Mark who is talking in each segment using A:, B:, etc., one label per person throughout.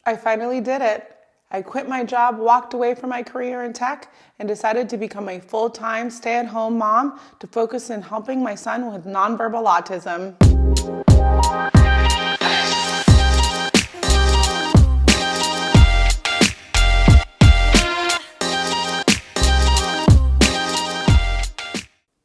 A: I finally did it. I quit my job, walked away from my career in tech, and decided to become a full-time stay-at-home mom to focus on helping my son with nonverbal autism.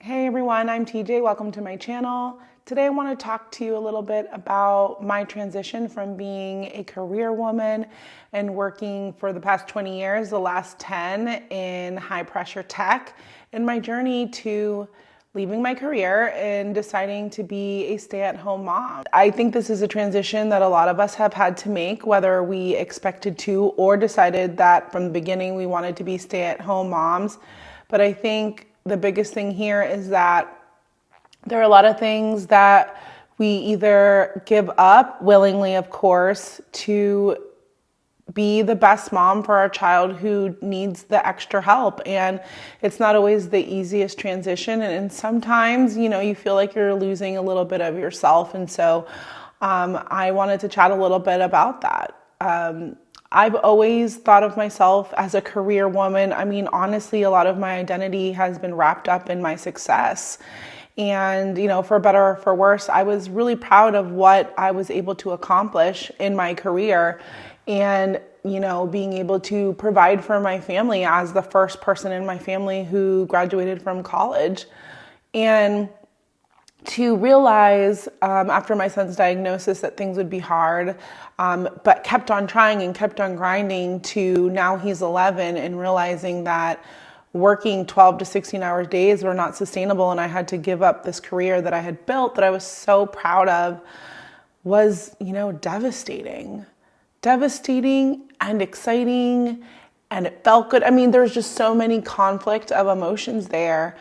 A: Hey everyone, I'm TJ. Welcome to my channel. Today I want to talk to you a little bit about my transition from being a career woman and working for the past 20 years, the last 10 in high pressure tech, and my journey to leaving my career and deciding to be a stay-at-home mom. I think this is a transition that a lot of us have had to make, whether we expected to or decided that from the beginning we wanted to be stay-at-home moms. But I think the biggest thing here is that there are a lot of things that we either give up willingly, of course, to be the best mom for our child who needs the extra help. And it's not always the easiest transition. And sometimes, you feel like you're losing a little bit of yourself. And so I wanted to chat a little bit about that. I've always thought of myself as a career woman. I mean, honestly, a lot of my identity has been wrapped up in my success. And, for better or for worse, I was really proud of what I was able to accomplish in my career and, being able to provide for my family as the first person in my family who graduated from college. And to realize after my son's diagnosis that things would be hard, but kept on trying and kept on grinding to now he's 11 and realizing that working 12 to 16 hour days were not sustainable and I had to give up this career that I had built that I was so proud of was, devastating and exciting, and it felt good. I mean, there's just so many conflict of emotions there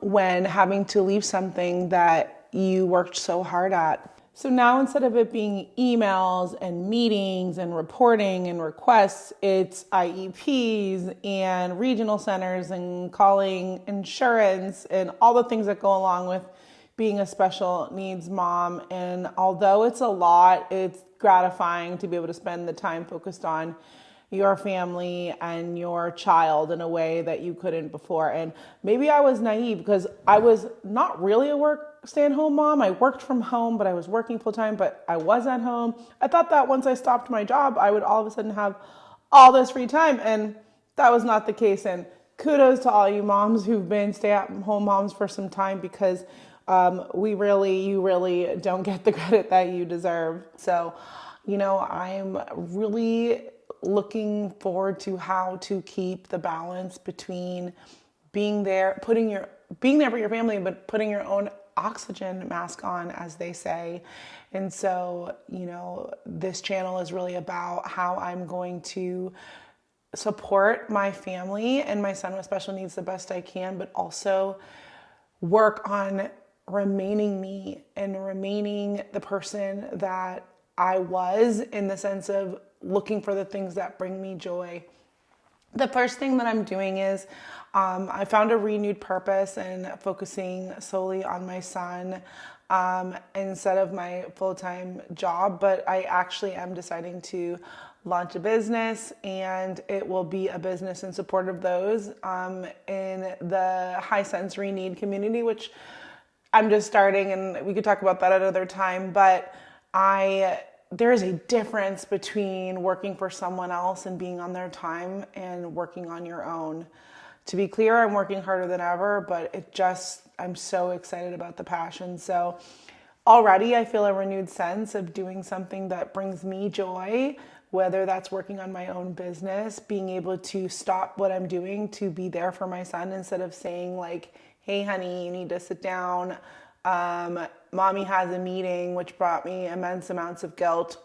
A: when having to leave something that you worked so hard at. So now instead of it being emails and meetings and reporting and requests, it's IEPs and regional centers and calling insurance and all the things that go along with being a special needs mom. And although it's a lot, it's gratifying to be able to spend the time focused on your family and your child in a way that you couldn't before. And maybe I was naive because I was not really a stay-at-home mom. I worked from home, but I was working full-time, but I was at home. I thought that once I stopped my job, I would all of a sudden have all this free time, and that was not the case. And kudos to all you moms who've been stay-at-home moms for some time, because you really don't get the credit that you deserve. So, I'm really looking forward to how to keep the balance between being there for your family, but putting your own oxygen mask on, as they say. And so, this channel is really about how I'm going to support my family and my son with special needs the best I can, but also work on remaining me and remaining the person that I was, in the sense of looking for the things that bring me joy. The first thing that I'm doing is I found a renewed purpose and focusing solely on my son instead of my full-time job. But I actually am deciding to launch a business, and it will be a business in support of those in the high sensory need community, which I'm just starting, and we could talk about that at another time. But there is a difference between working for someone else and being on their time and working on your own. To be clear, I'm working harder than ever, but I'm so excited about the passion. So already I feel a renewed sense of doing something that brings me joy, whether that's working on my own business, being able to stop what I'm doing to be there for my son instead of saying like, hey honey, you need to sit down. Mommy has a meeting, which brought me immense amounts of guilt,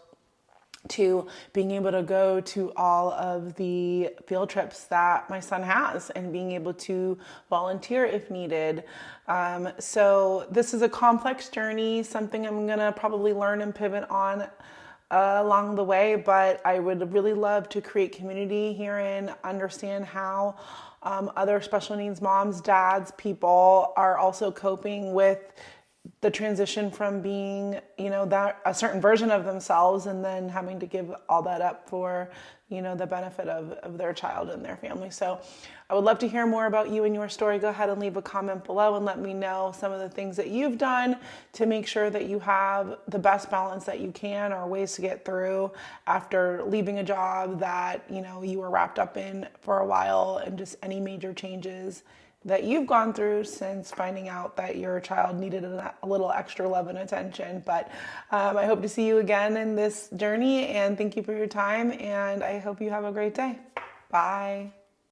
A: to being able to go to all of the field trips that my son has and being able to volunteer if needed. So this is a complex journey, something I'm gonna probably learn and pivot on along the way, but I would really love to create community herein, understand how other special needs moms, dads, people are also coping with the transition from being, that a certain version of themselves and then having to give all that up for, the benefit of their child and their family. So I would love to hear more about you and your story. Go ahead and leave a comment below and let me know some of the things that you've done to make sure that you have the best balance that you can, or ways to get through after leaving a job that, you were wrapped up in for a while, and just any major changes that you've gone through since finding out that your child needed a little extra love and attention. But I hope to see you again in this journey, and thank you for your time, and I hope you have a great day. Bye.